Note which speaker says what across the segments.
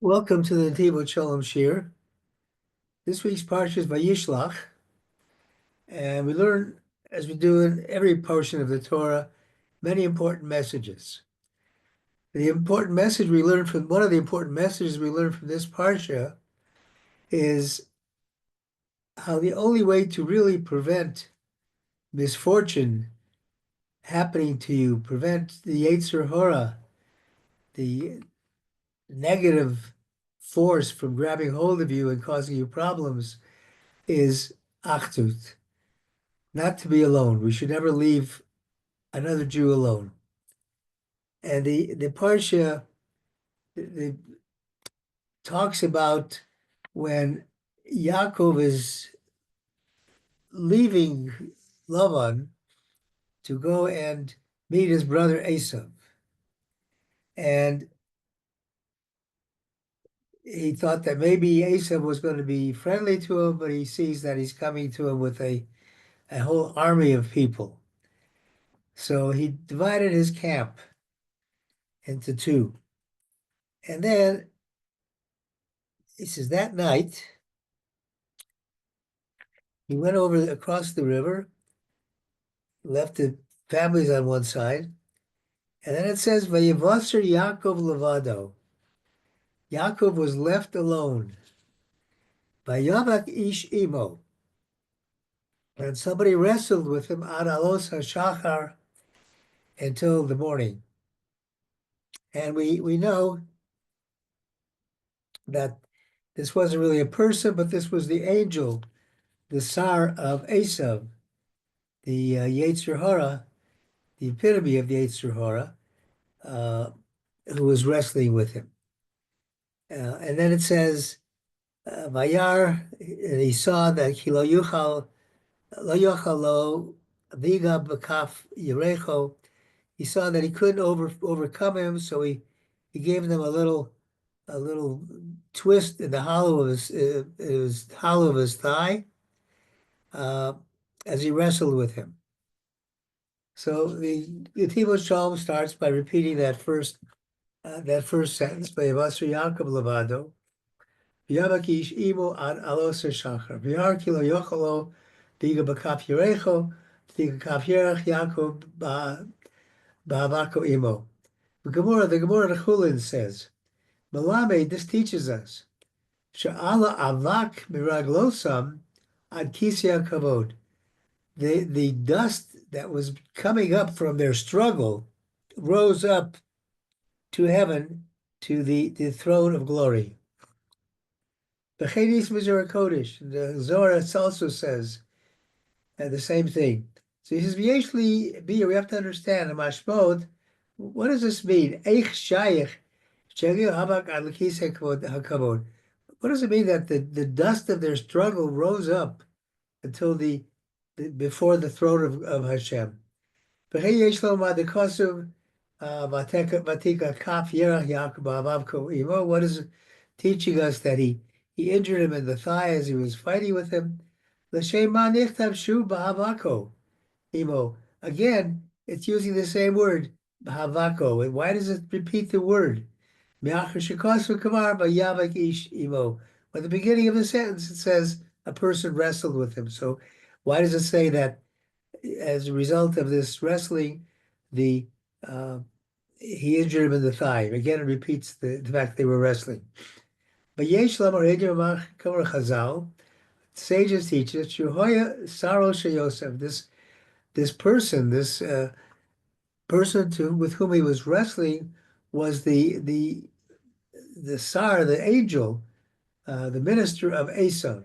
Speaker 1: Welcome to the Nativot Shalom Shir. This week's Parsha is Vayishlach, and we learn, as we do in every portion of the Torah, many important messages. The important message we learn from one of the important messages we learn from this Parsha is how the only way to really prevent misfortune happening to you, prevent the Yetzer Horah, the negative force from grabbing hold of you and causing you problems, is achdut, not to be alone. We should never leave another Jew alone. And the Parsha talks about when Yaakov is leaving Lavan to go and meet his brother Esau. And he thought that maybe Esau was going to be friendly to him, but he sees that he's coming to him with a whole army of people. So he divided his camp into two. And then he says that night, he went over across the river, left the families on one side, and then it says, Vayivasar Yaakov levado. Yaakov was left alone. Vayavak ish imo. And somebody wrestled with him ad alos hashachar until the morning. And we know that this wasn't really a person, but this was the angel, the Sar of Esau, the Yetzer Horah, the epitome of the Yetzer Horah, who was wrestling with him. And then it says, Vayar, and he saw that he lo yuchal lo viga b'kaf yirecho. He saw that he couldn't overcome him, so he gave them a little twist in the hollow of his hollow of his thigh, as he wrestled with him. So the Nativot Shalom starts by repeating that first sentence by Yevasar Yaakov levado. V'yavakish imo ad alos hashachar. V'yar kilo yochalo diga b'kaf yirecho diga kaf yerech Yaakov ba'avako imo. The Gemara Chulin says, Malame, this teaches us, Sha'ala avak miraglosam ad kisya kavod. The dust that was coming up from their struggle rose up to heaven, to the throne of glory. The Chedis Mizrah Kodesh, the Zohar also says the same thing. So he says, V'yeshli biyah, we have to understand the mashmod. What does this mean? Eich shayich, shegil habak ad l'kisei hakavod. What does it mean that the dust of their struggle rose up until before the throne of Hashem? What is teaching us that he injured him in the thigh as he was fighting with him? Again, it's using the same word, b'havako. And why does it repeat the word? At the beginning of the sentence, it says a person wrestled with him. So why does it say that as a result of this wrestling, he injured him in the thigh? Again, it repeats the fact they were wrestling. But Chazal, sages teach us, this person with whom he was wrestling was the Sar, the angel, the minister of Esau.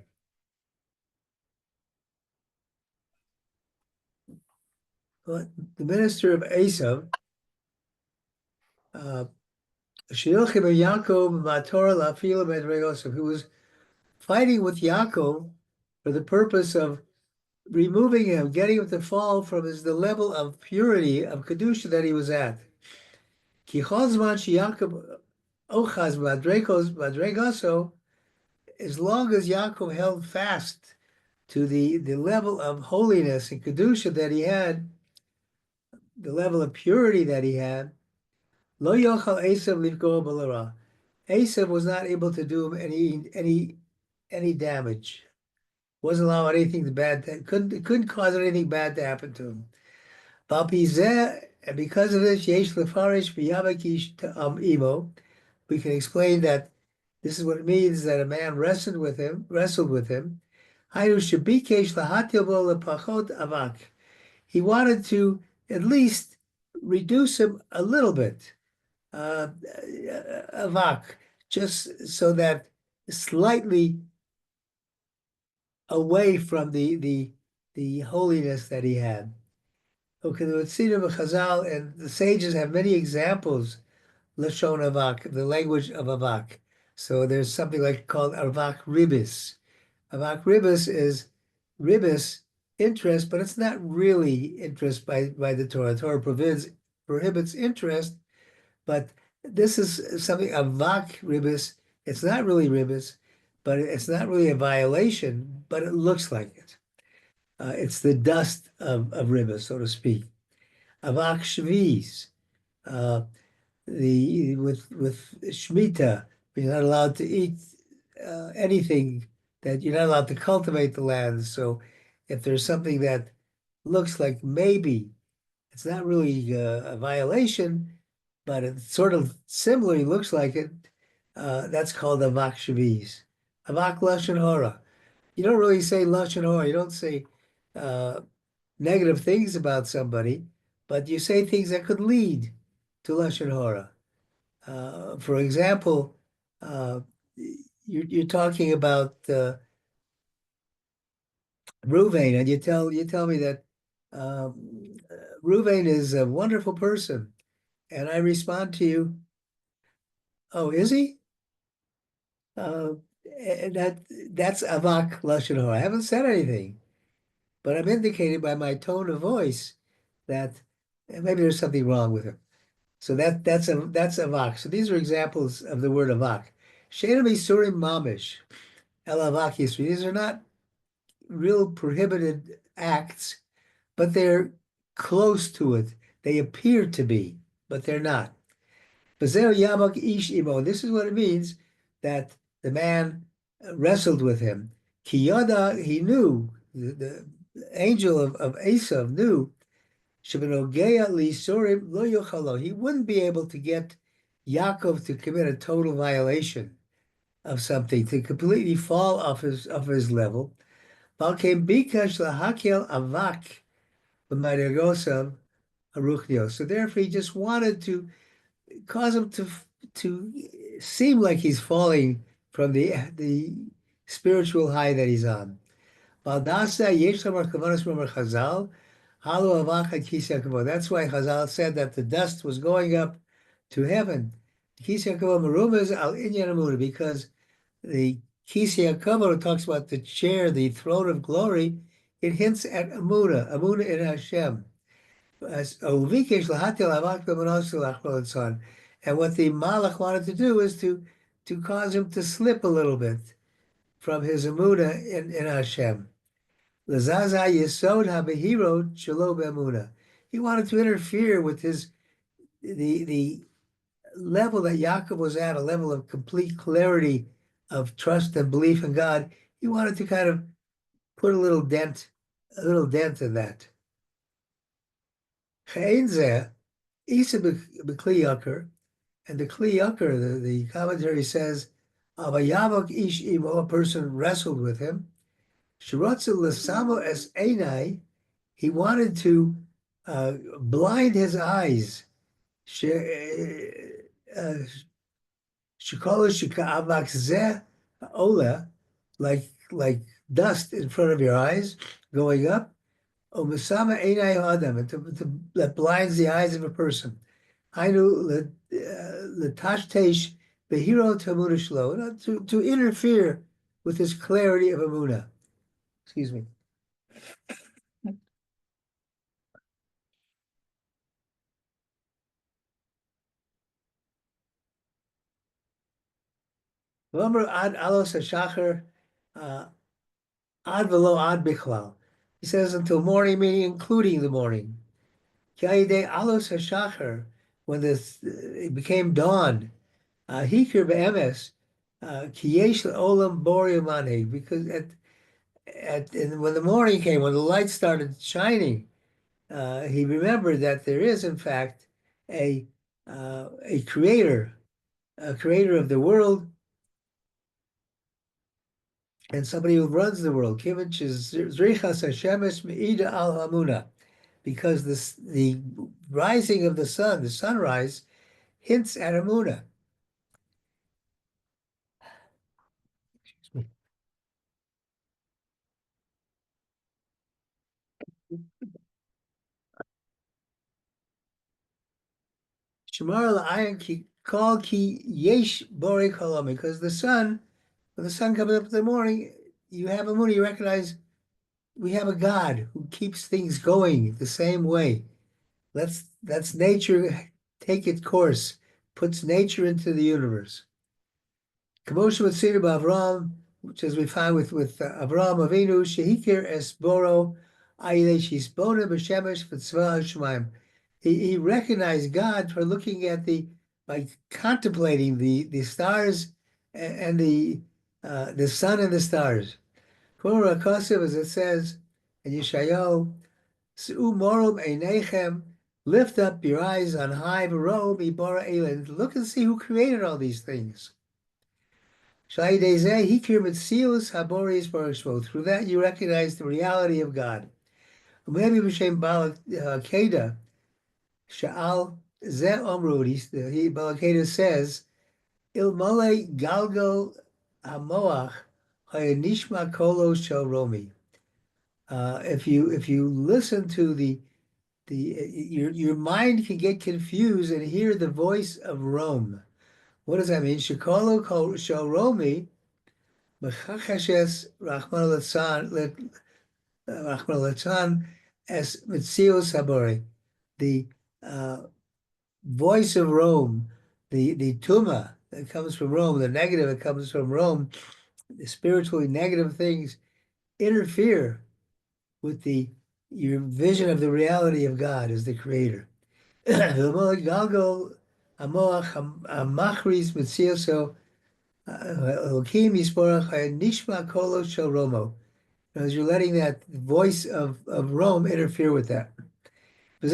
Speaker 1: The minister of Esau, who was fighting with Yaakov for the purpose of removing him, getting him to fall from the level of purity, of Kedusha that he was at. As long as Yaakov held fast to the level of holiness and Kedusha that he had, the level of purity that he had, Lo yochal Esav livgo b'lara. Esau was not able to do him any damage. Wasn't allowing anything bad to, couldn't cause anything bad to happen to him. And because of this, Yesh Lefarish V'Yavakish Imo, we can explain that this is what it means that a man wrestled with him. Hainu Shabikesh Lahatil Bo Lepachot Avak. He wanted to at least reduce him a little bit, avak, just so that slightly away from the holiness that he had. Okay, the Tzidum of Chazal and the sages have many examples, Lashon Avak, the language of Avak. So there's something like called Avak Ribis. Avak Ribis is Ribis, interest, but it's not really interest by the Torah. The Torah prohibits interest, but this is something, Avak Ribis. It's not really Ribis, but it's not really a violation, but it looks like it. It's the dust of Ribis, so to speak. Avak Shviz, with Shemitah, you're not allowed to eat anything, that you're not allowed to cultivate the land. So if there's something that looks like maybe it's not really a violation, but it sort of similarly looks like it, that's called avak shaviz. Avak lashon hora. You don't really say lashon hora. You don't say uh, negative things about somebody, but you say things that could lead to lashon hora. For example, uh, you're talking about Ruvain, and you tell me that Ruvain is a wonderful person, and I respond to you, "Oh, is he?" Uh, and that's avak lashon hora. I haven't said anything, but I'm indicating by my tone of voice that maybe there's something wrong with him. So that's avak. So these are examples of the word avak. She'ena misurim mamish el avak yisri. These are not real prohibited acts, but they're close to it. They appear to be, but they're not. B'zeh yabak ish imo. This is what it means that the man wrestled with him. Ki yada, he knew, the angel of Esau knew, shebenogea lisorim lo yochalo. He wouldn't be able to get Yaakov to commit a total violation of something, to completely fall off his level. Balkem bikash lahakel avak b'madagosam aruchnios. So therefore, he just wanted to cause him to seem like he's falling from the spiritual high that he's on. That's why Chazal said that the dust was going up to heaven. Because the Kisei HaKavod talks about the chair, the throne of glory, it hints at Amunah in Hashem. And what the Malach wanted to do is to cause him to slip a little bit from his Amunah in Hashem. Lazaza Yesod HaBehiro Shelo Be'emunah. He wanted to interfere with the level that Yaakov was at, a level of complete clarity of trust and belief in God. He wanted to kind of put a little dent in that. Isa B'Kli Yakar, and the Kli Yakar, the commentary says, Avayavok Ish Imo, a person wrestled with him. Shirotzu L'Samo Es Einai, he wanted to blind his eyes. Shikol Shika Avak Zeh Ola, like dust in front of your eyes going up. Umasama Einai Adam, that blinds the eyes of a person. Hainu Letashtesh Behiro Tamuna Shlo, to interfere with his clarity of Amuna. Excuse me. Remember ad alos hashachar, ad velo ad bichlal. He says until morning, meaning including the morning. Ki alos hashachar, when it became dawn, Hikir be'emes, kiyesh olam bori mane, because and when the morning came, when the light started shining, he remembered that there is, in fact, a a creator of the world, and somebody who runs the world. Kivich is Zrichas Hashemesh Meida al Hamuna, because the rising of the sun, the sunrise, hints at Hamuna. Shemar al ki call ki yesh bore kolom, because the sun, when the sun comes up in the morning, you have Hamuna. You recognize we have a God who keeps things going the same way. Let's nature take its course, puts nature into the universe. Kamosha Mitzvah Avram, which as we find with Avram Avinu, Shehikir Esboro, Aile Shisbona B'Shemesh V'Tzva Hashemaim. He recognized God for looking at by contemplating the stars and the sun and the stars. Korah Kosev, as it says in Yeshayahu, Su'u Morom Einechem, lift up your eyes on high, V'ro B'Bora Eilen. Look and see who created all these things. Through that, you recognize the reality of God. Maybe B'Shem Balakeda, Sha'al Ze Omru, Balakeda says, Ilmale Galgo Hamoach Hayanishma Kolo Shel Romi. If you listen to your mind can get confused and hear the voice of Rome. What does that mean? Shekolo Shel Romi. Mechacheshes Rachman Latzan es Mitzios Habori, the voice of Rome, the tuma that comes from Rome, the negative that comes from Rome, the spiritually negative things interfere with your vision of the reality of God as the creator. Galgo Amoach Machris Mitzioso Elohim Yisborach Nishma Kolo Shel Romo. As you're letting that voice of Rome interfere with that. This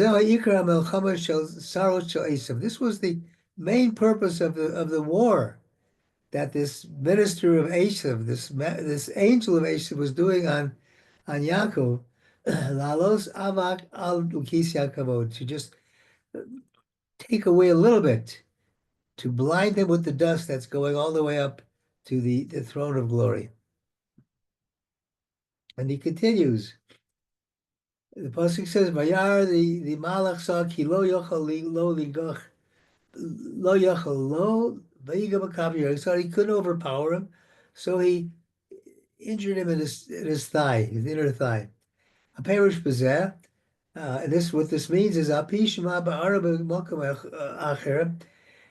Speaker 1: was the main purpose of the war that this minister of Esau, this angel of Esau, was doing on Yaakov, Lalos Avak al Lukis Yaakavod, to just take away a little bit, to blind them with the dust that's going all the way up to the throne of glory. And he continues. The pasuk says, "Vayar the malach saw ki lo yochel lo ligoch lo yochel lo vayigam akavir." So he couldn't overpower him, so he injured him in his thigh, his inner thigh. A perish bezeh, and what this means is api shema ba'ara b'mokum acher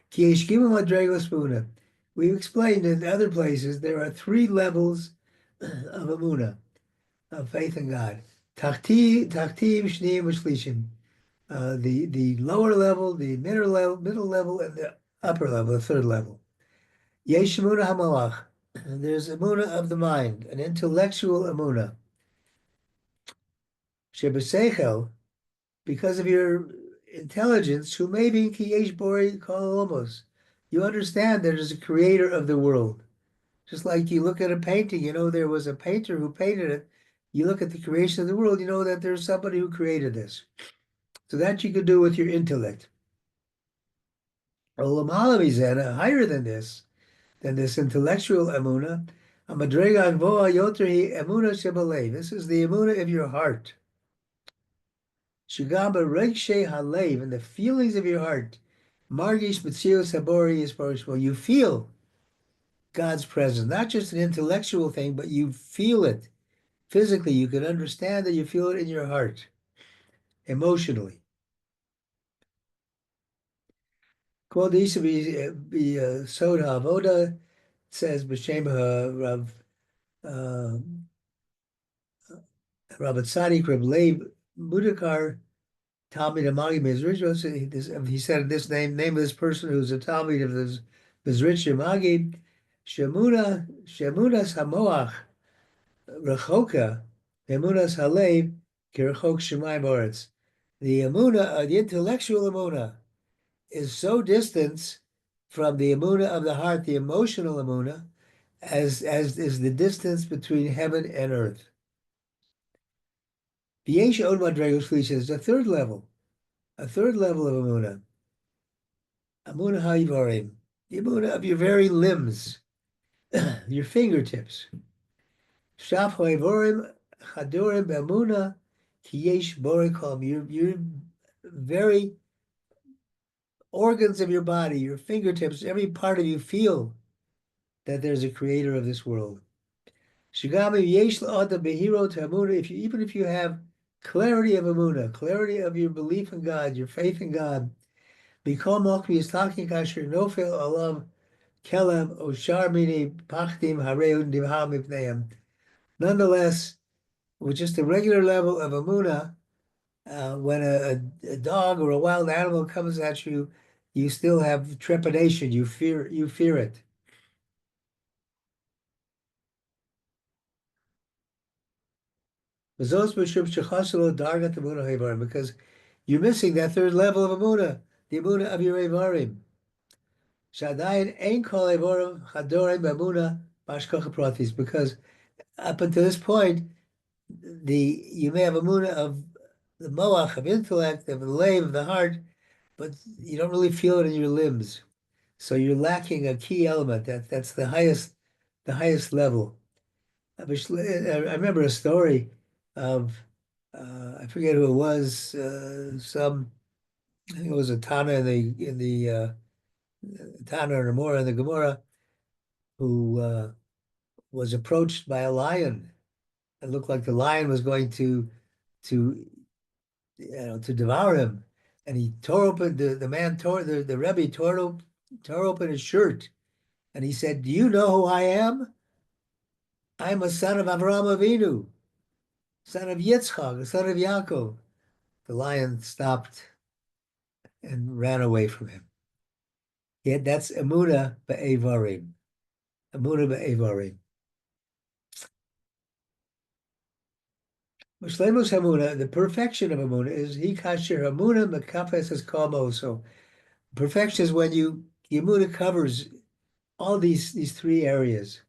Speaker 1: ki yeshkimu madregos b'una. We explained in other places there are three levels of amuna, of faith in God. Tachtim, Shneim, Shlishim. The lower level, the middle level, and the upper level, the third level. Yesh Emunah HaMalach. There's Emunah of the mind, an intellectual Emunah. Shebeseichel, because of your intelligence, who may be Ki Yesh Bori Kolomos. You understand there is a creator of the world. Just like you look at a painting, you know there was a painter who painted it. You look at the creation of the world, you know that there's somebody who created this. So that you could do with your intellect. Higher than this intellectual emuna, a madrega gvoa yoter emuna shebalev. This is the emuna of your heart. Shigamba regshe halev, and the feelings of your heart. Margish mitzios habori is parishmo. You feel God's presence, not just an intellectual thing, but you feel it physically. You can understand that you feel it in your heart, emotionally. Quote used to be Soda Avoda, says B'Shem Rav Rabbi Tzadik Reb Leib Mudakar Talmid Amagi Mezrishos. He said this name of this person who's a Talmid of this Bezrit Shemagi, Shemunas Hamoach, Rechoka, Emunas Halev, Kirchok Shemayim Oretz. The Emunah, the intellectual Emunah, is so distant from the Emunah of the heart, the emotional Emunah, as is the distance between heaven and earth. V'yesh od madregos shlish is a third level of Emunah. Emunah ha'ivarim, the Emunah of your very limbs, your fingertips. Shaf ha'ivarim chadorim be'emunah ki yesh borikom. Your very organs of your body, your fingertips, every part of you feel that there's a creator of this world. Shigami yesh la'adam behiro ta'emunah. Even if you have clarity of Emunah, clarity of your belief in God, your faith in God, B'kol mokmi is talking kasher nofel alav kelem oshar mini pachtim hareun divha mipneim. Nonetheless, with just a regular level of Emunah, when a dog or a wild animal comes at you, you still have trepidation. You fear it. Because you're missing that third level of Emunah, the Emunah of your Evarim. Shadayin ain't kol Evarim chadorim b'Emunah b'ashkocha pratis. Because up until this point, you may have Emunah of the moach, of intellect, of the lave, of the heart, but you don't really feel it in your limbs. So you're lacking a key element. That's the highest level. I remember a story of I forget who it was. I think it was a Tana in the Tana or Amora in the Gemara, who was approached by a lion. It looked like the lion was going to to devour him, and he tore open the Rebbe tore open his shirt, and he said, "Do you know who I am? I'm a son of Avraham Avinu, son of Yitzchak, son of Yaakov." The lion stopped and ran away from him. Yet that's Emunah be'evarim. Emunah be'evarim. Shleimus Emunah, the perfection of Emunah is he kasher Emunah mekafes es kol moso. Perfection is when Emunah covers all these three areas.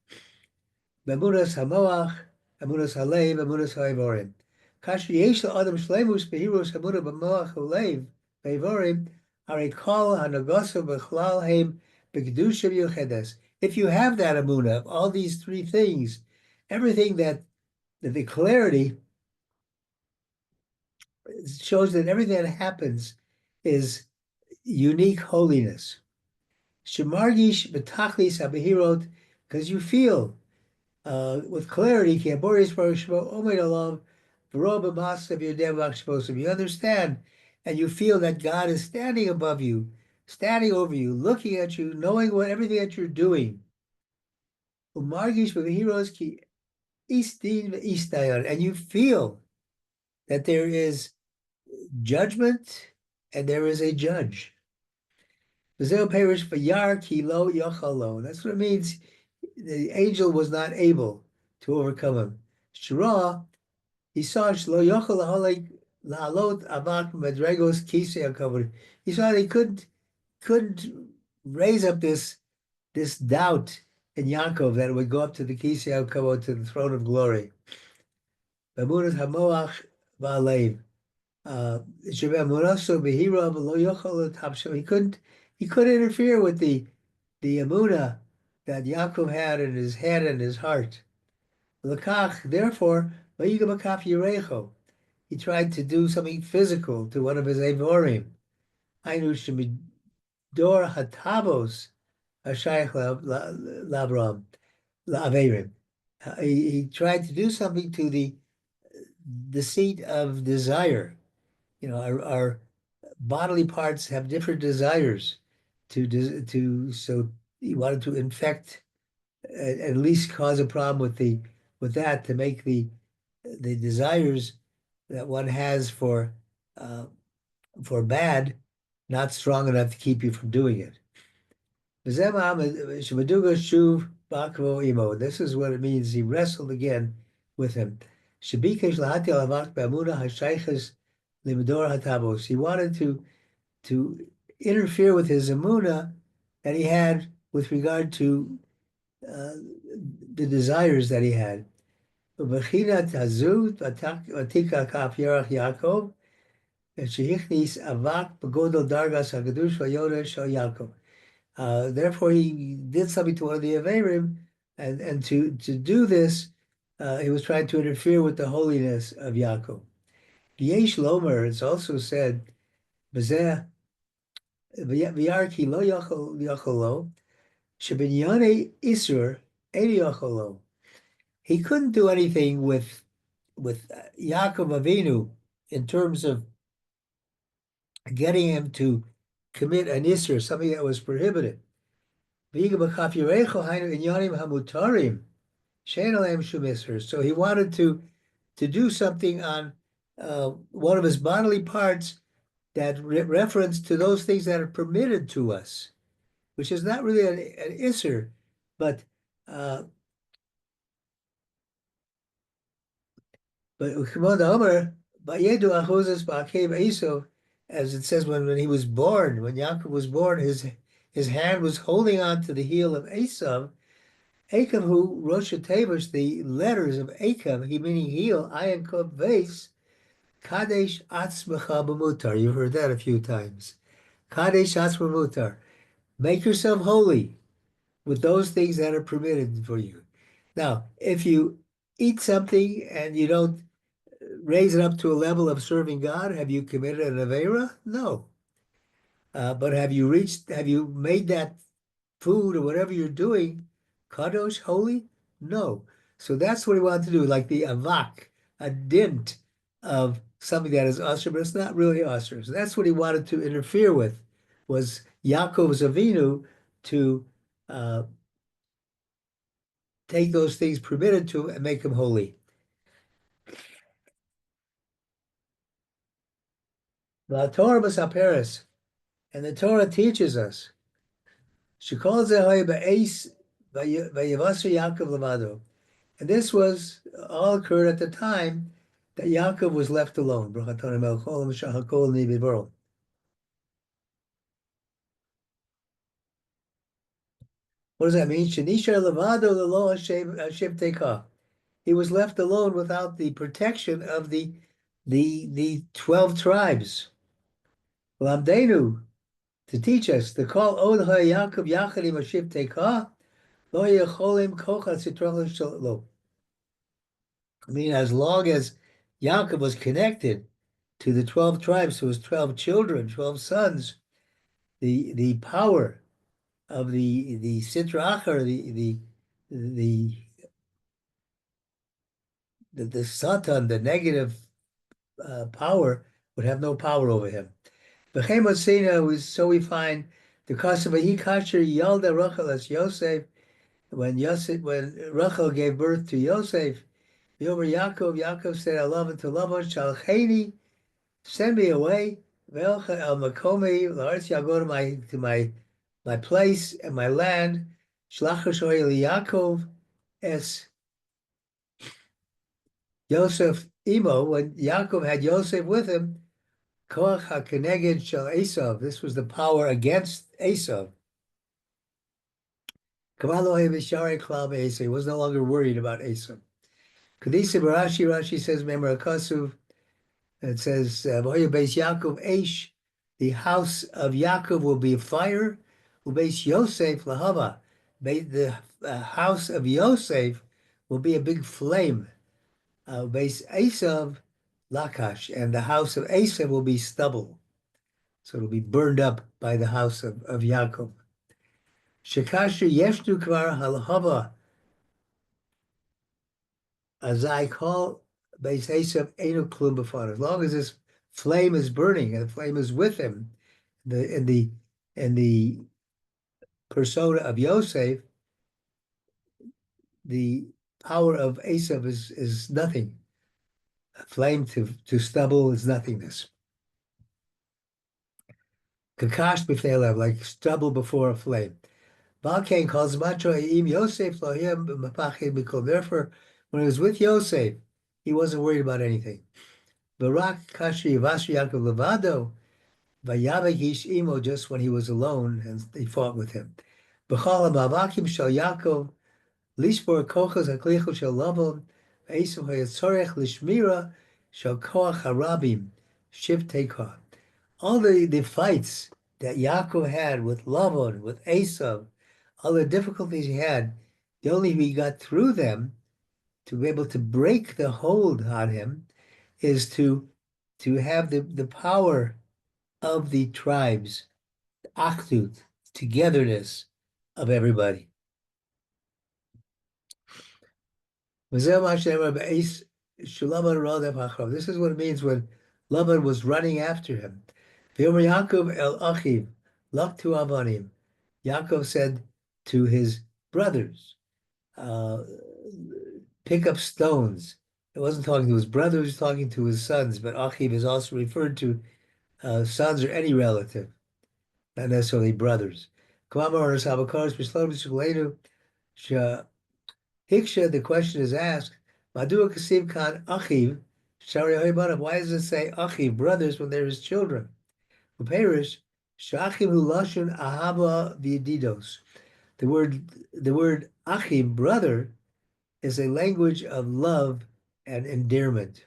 Speaker 1: Emunas hamoach, emunas halev, emunas ha'evarim. Kasher yesh la'adam shleimus behiros emunah b'moach halev be'evarim are kol hanagosa b'chlal heim b'kedusha v'yochedes. If you have that emunah of all these three things, everything that the clarity shows that everything that happens is unique holiness. Shemargish b'tachlis habehirot, because you feel with clarity, you understand and you feel that God is standing above you, standing over you, looking at you, knowing everything that you're doing. And you feel that there is judgment and there is a judge. That's what it means. The angel was not able to overcome him. Shra, he saw he saw he couldn't raise up this doubt in Yaakov that it would go up to the Kisei HaKavod, to the throne of glory. He couldn't interfere with the emunah that Yaakov had in his head and his heart. Therefore, he tried to do something physical to one of his Evorim. Dor Hatavos Hashayach La'averim. He tried to do something to the seat of desire. Our bodily parts have different desires so he wanted to infect, at least cause a problem with that, to make the desires that one has for bad not strong enough to keep you from doing it. This is what it means. He wrestled again with him. He wanted to interfere with his emunah that he had with regard to the desires that he had. Therefore, he did something to one of the Averim, and to do this, he was trying to interfere with the holiness of Yaakov. Yesh Lomer, it's also said, "B'zeh v'yar ki lo yachol lo, shebinyane isur edi yachol lo." He couldn't do anything with Yaakov Avinu in terms of getting him to commit an isur, something that was prohibited. So he wanted to do something on one of his bodily parts that reference to those things that are permitted to us, which is not really an isser, but uh, Omer, as it says when he was born, when Yaakov was born, his hand was holding on to the heel of Esau. Akev, who Rosh Tevish, the letters of Akev, he meaning heel, Ayin Kov Vase, Kadesh Atzmecha B'mutar. You've heard that a few times. Kadesh Atzmecha B'mutar. Make yourself holy with those things that are permitted for you. Now, if you eat something and you don't raise it up to a level of serving God, have you committed an Avera? No. But have you made that food or whatever you're doing kadosh, holy? No. So that's what he wanted to do, like the avak, a dint of something that is usher, but it's not really usher. So that's what he wanted to interfere with, was Yaakov's Avinu to take those things permitted to him and make them holy. The Torah Masaperes, and the Torah teaches us, Shekol Zehoy Ba'es Vayivasar Yaakov Lavado. And this was all occurred at the time that Yaakov was left alone. What does that mean? Shenishar levado lelo Hashem teka. He was left alone without the protection of the 12 tribes. Lamdenu, to teach us, the call od Yaakov yachad im Hashem teka lo yecholim kocha sitron lo. I mean, as long as Yaakov was connected to the 12 tribes, to his 12 children, 12 sons, the power of the Sitra Achar, the Satan, the negative power, would have no power over him. So we find the custom of Kasher Yalda Rachel as Yosef, when Rachel gave birth to Yosef, Yomer Yaakov said, I love it to love us, Shalcheni, send me away. I'll go to my place and my land. Yaakov es Yosef Imo. When Yaakov had Yosef with him, Koach HaKeneged Shal Esau. This was the power against Esau. He was no longer worried about Esau. Rashi says, Memra Kasuv. It says, Yaakov Eish, the house of Yaakov will be fire. Ubeis Yosef Lahava, the house of Yosef will be a big flame. Ubeis Esav Lakash, and the house of Esav will be stubble. So it'll be burned up by the house of Yaakov. Shekasher Yeshnu Kvar Halahava, as I call Beis Esav Enu Klum B'fan. As long as this flame is burning and the flame is with him, in the persona of Yosef, the power of Esau is nothing. A flame to stubble is nothingness. Kakash b'fnei lev, like stubble before a flame. Balkan calls Macho Im Yosef Lohim Mapachim Mikol. Therefore, when he was with Yosef, he wasn't worried about anything. Barak Kashi Vasri Yaakov Levado, Vayavek Ish Imo, just when he was alone and they fought with him. B'chal Mavakim Shal Yaakov, Lishbor Kochas HaKlichot Shal Lavon, Esau HaYetzorech Lishmira Shal Koach HaRabim, Shiv Tekoah. All the fights that Yaakov had with Lavan, with Esau, all the difficulties he had, the only way he got through them to be able to break the hold on him is to have the power of the tribes, achdut, togetherness of everybody. This is what it means when Laban was running after him. Yaakov el Achiv, Laktu Avanim. Yaakov said to his brothers, pick up stones. He wasn't talking to his brothers, he was talking to his sons, but Achiv is also referred to sons or any relative, not necessarily brothers. Hiksha, the question is asked, Madua Kasim Khan Achiv, why does it say Achiv, brothers, when there is children? Uperish, Shachim Hu Lashon Ahava V'Yedidos. The word Achim, brother, is a language of love and endearment.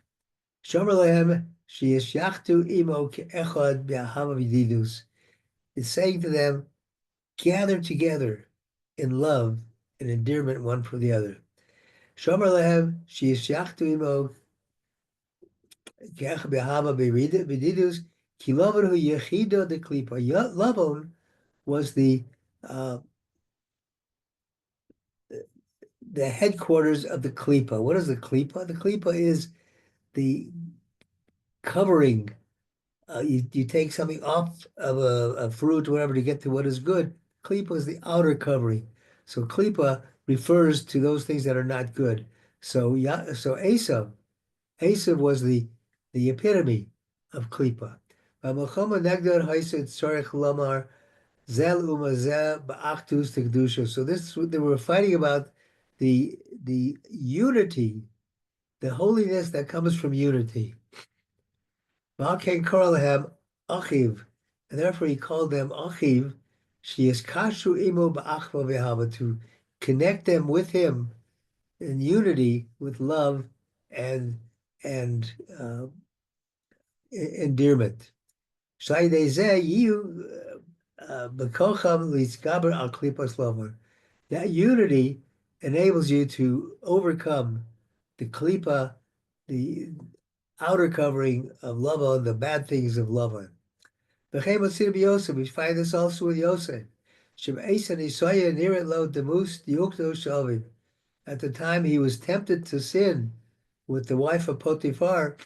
Speaker 1: Shomer Lehem Sheyeshachtu Imo Ke'echad B'Ahava V'Yedidus. It's saying to them, gather together in love and endearment one for the other. Shomer Lehem Sheyeshachtu Imo Ke'echad B'Ahava V'Yedidus Ki Lavan Hu Yechido De Klipa. Lavan was the headquarters of the klipa. What is the klipa? The klipa is the covering. You take something off of a fruit, whatever, to get to what is good. Klipa is the outer covering. So klipa refers to those things that are not good. So Esau was the epitome of klipa. So this, they were fighting about the unity, the holiness that comes from unity. And therefore he called them Achiv, to connect them with him in unity, with love and endearment. That unity enables you to overcome the klipa, the outer covering of Lavan, the bad things of Lavan. We find this also with Yosef. At the time he was tempted to sin with the wife of Potiphar,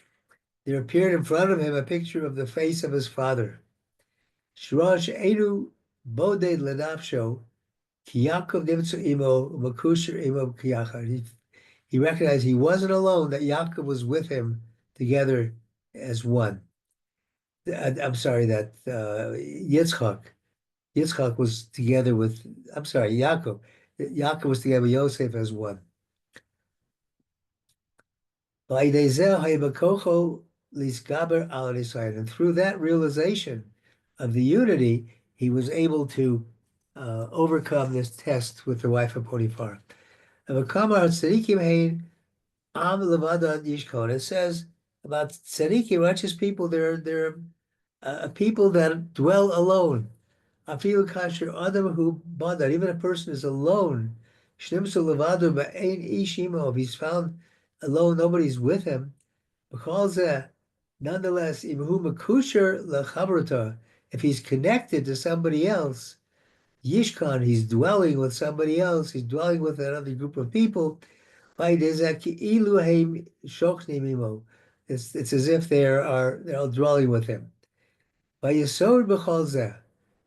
Speaker 1: there appeared in front of him a picture of the face of his father. Shirash Edu Boded Lenafsho, Kiyakov Nimtsu Imo, Makusher Imo Kiyachar. He recognized he wasn't alone, that Yaakov was with him together as one. I'm sorry, that Yitzchak was together with, Yaakov. Yaakov was together with Yosef as one. And through that realization of the unity, he was able to overcome this test with the wife of Potiphar. It says about tzaddikim, righteous people, they're people that dwell alone. Even a person is alone. If he's found alone, nobody's with him. Nonetheless, if he's connected to somebody else, Yishkan, he's dwelling with somebody else, he's dwelling with another group of people. It's as if they're all dwelling with him. And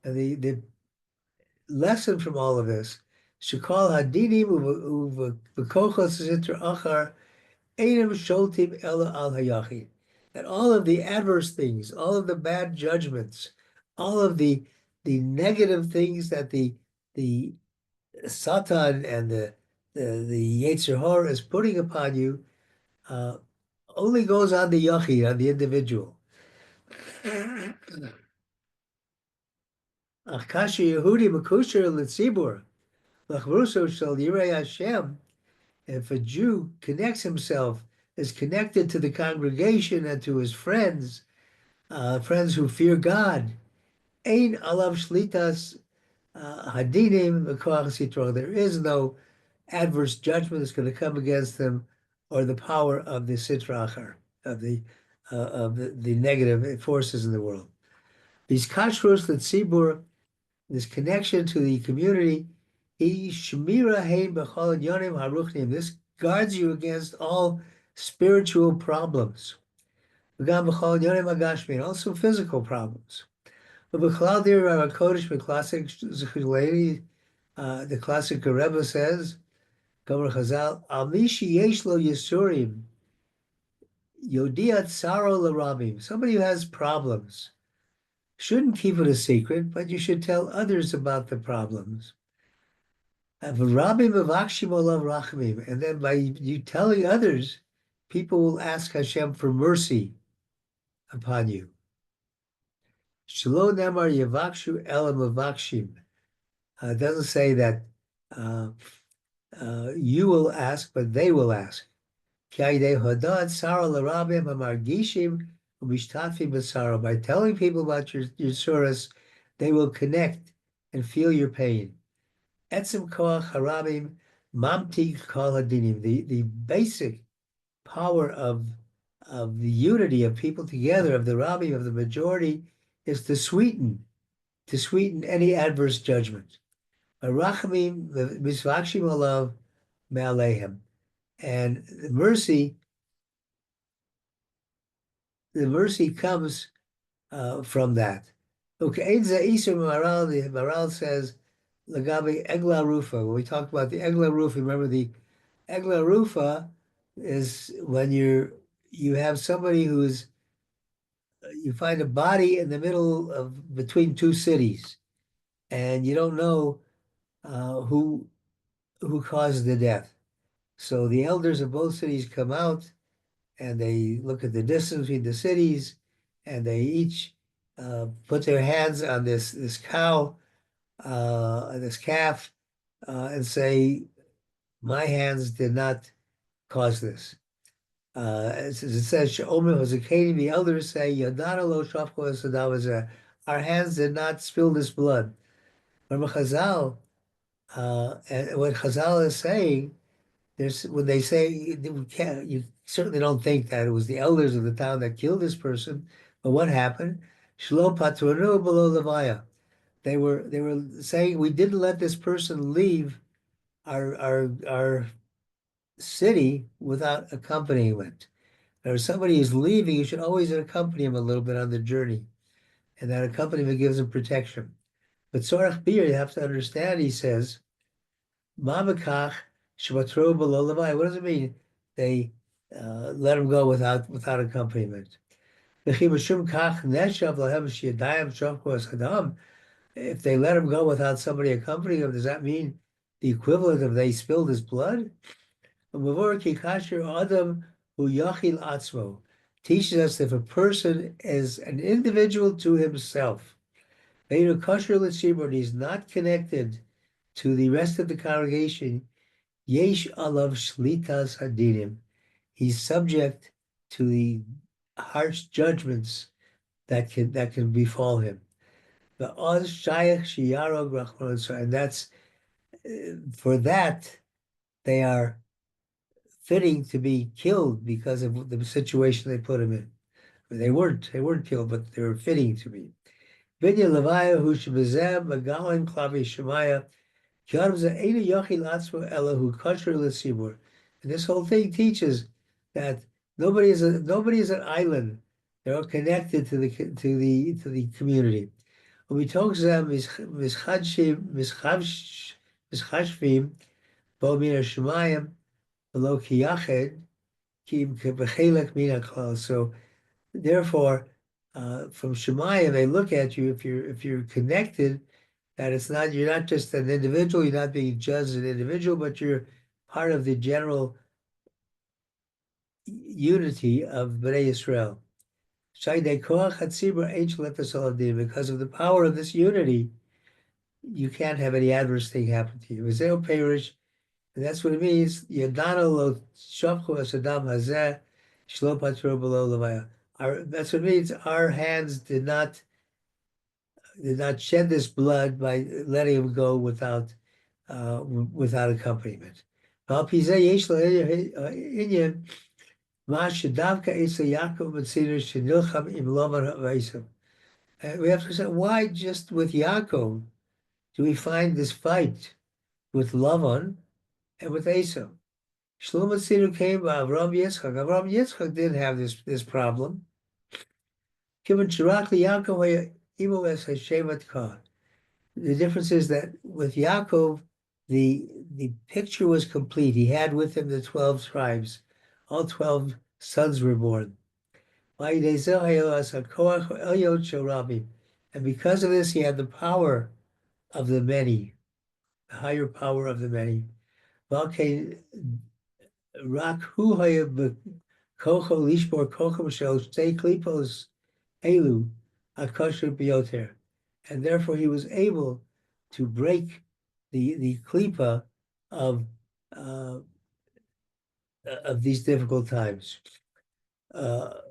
Speaker 1: the lesson from all of this, that all of the adverse things, all of the bad judgments, all of the negative things that the Satan and the Yetzer Horah is putting upon you uh, only goes on the yachid, on the individual. Ach kasher Yehudi makusher l'tzibur, lachruso shel yirei Hashem. If a Jew connects himself, is connected to the congregation and to his friends, friends who fear God, ein alav shlitas hadinim v'koach sitro. There is no adverse judgment that's going to come against them, or the power of the sitrachar, of the negative forces in the world. These kashrus l'tzibur, this connection to the community, shmira hein b'chol yonim haruchnim. This guards you against all spiritual problems. V'gam b'chol yonim hagashmi, and also physical problems. But b'chlal dir Rav Kodesh b'klassik zechulei, the classic Rebbe says, Gomer Chazal, al mishi yesh lo yisurim, yodiat saro l'rabim. Somebody who has problems shouldn't keep it a secret, but you should tell others about the problems. And then by you telling others, people will ask Hashem for mercy upon you. Shelo nemar yavakshu ela mavakshim. It doesn't say that you will ask, but they will ask. By telling people about your surahs, they will connect and feel your pain. Etzem koach harabim mamti kol hadinim. The basic power of the unity of people together, of the Rabbi, of the majority, is to sweeten any adverse judgment. Rachamim misvakshim alav me'alehem. And the mercy comes from that. Okay, the Maral says, Lagabi Egla Rufa. When we talk about the Egla Rufa, remember the Egla Rufa is when you have somebody you find a body in the middle of between two cities, and you don't know who caused the death. So the elders of both cities come out and they look at the distance between the cities, and they each put their hands on this cow, this calf, and say, "My hands did not cause this." As it says, the elders say, "Our hands did not spill this blood." But Chazal, and what Chazal is saying, when they say you certainly don't think that it was the elders of the town that killed this person, but what happened? Shlo patronu below levaya. They were saying we didn't let this person leave our city without accompaniment. If somebody is leaving, you should always accompany him a little bit on the journey, and that accompaniment gives him protection. But Tzorach Bir, you have to understand, he says, Mabakach Shvatro below Levi. What does it mean? They let him go without accompaniment. If they let him go without somebody accompanying him, does that mean the equivalent of they spilled his blood? Teaches us that if a person is an individual to himself, he's not connected to the rest of the congregation, yesh alav shlitas hadinim. He's subject to the harsh judgments that can befall him. The oz shayach shiyarog rachman, and that's for that they are fitting to be killed because of the situation they put him in. They weren't killed, but they were fitting to be. Vinya levaya hu shebezem magalim klavi shemaya. And this whole thing teaches that nobody is an island. They're all connected to the community. When we talk them mischashvim bo min hashemayim below kiyached kim kebechelek min haklal. So therefore, from Shemayim they look at you if you're connected. That it's not, you're not just an individual, you're not being judged as an individual, but you're part of the general unity of Bnei Yisrael. Because of the power of this unity, you can't have any adverse thing happen to you. And that's what it means. That's what it means. Our hands did not shed this blood by letting him go without accompaniment. We have to say, why just with Yaakov do we find this fight with Lavan and with Esau? Shlomo Tzidkenu came by Avram Yitzchak. Avram Yitzchak didn't have this problem. The difference is that with Yaakov, the picture was complete. He had with him the 12 tribes. All 12 sons were born. And because of this, he had the power of the many, the higher power of the many. And therefore he was able to break the klipa uh, of these difficult times. The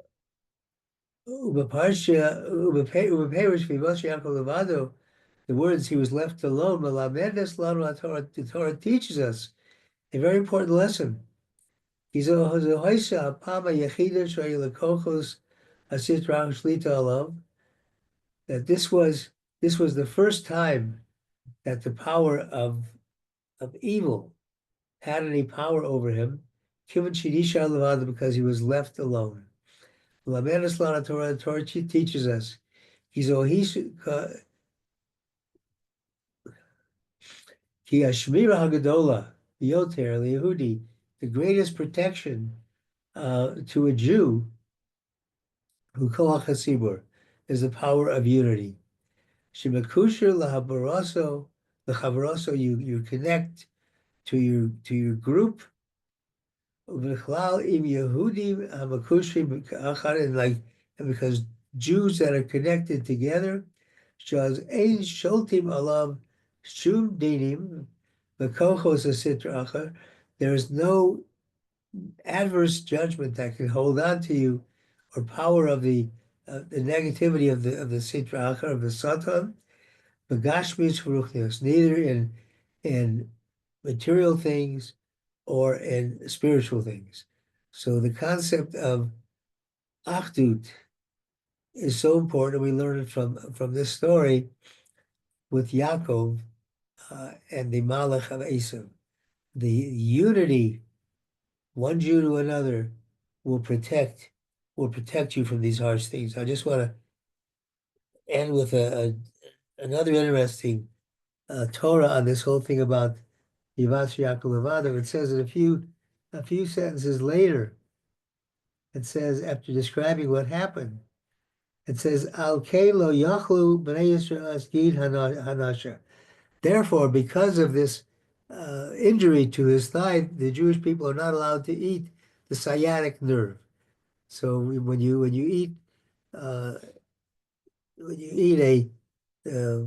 Speaker 1: words "he was left alone," the Torah teaches us a very important lesson. That this was the first time that the power of evil had any power over him, because he was left alone. The Torah teaches us, the greatest protection to a Jew, who koach hasibur, is the power of unity. Shemakusher lechavaraso, you connect to your group. V'chlal im Yehudim hamakushrim k'achad, and because Jews that are connected together, shaz ein sholtim alav shum dinim v'kochos asitra achar, there is no adverse judgment that can hold on to you, or power of the negativity of the sitra achar, of the satan, the gashmis v'ruchnios, neither in material things or in spiritual things. So the concept of achdut is so important. We learn it from this story with Yaakov and the Malach of Esau. The unity, one Jew to another, will protect you from these harsh things. I just want to end with another interesting Torah on this whole thing about Yetzer Horah. It says that a few sentences later, it says, after describing what happened, it says, Al lo yachlu b'nei Yisrael asgid hanasha. Therefore, because of this injury to his thigh, the Jewish people are not allowed to eat the sciatic nerve. So when you eat uh, a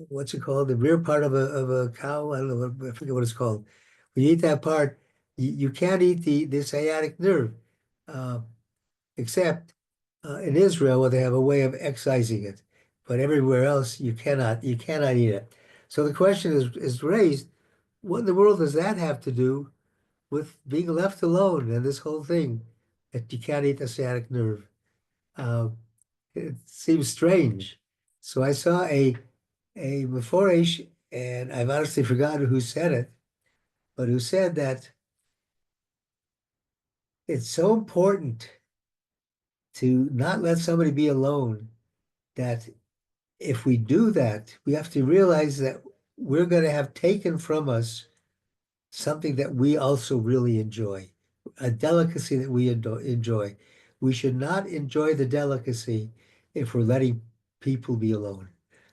Speaker 1: what's it called, the rear part of a cow, I don't know, I forget what it's called. When you eat that part, you can't eat the sciatic nerve, uh, except in Israel, where they have a way of excising it, but everywhere else you cannot eat it. So the question is raised: what in the world does that have to do with being left alone and this whole thing that you can't eat the sciatic nerve? Uh, it seems strange. So I saw a Meforish, and I've honestly forgotten who said it, but who said that it's so important to not let somebody be alone, that if we do that, we have to realize that we're going to have taken from us something that we also really enjoy, a delicacy that we enjoy. We should not enjoy the delicacy if we're letting people be alone.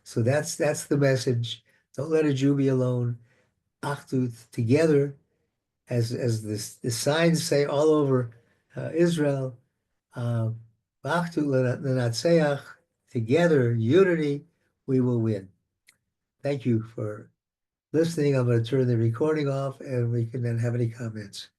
Speaker 1: So that's the message. Don't let a Jew be alone. Achdu, together, as the signs say all over Israel. Achdu lenatseach, together, unity, we will win. Thank you for listening. I'm going to turn the recording off, and we can then have any comments.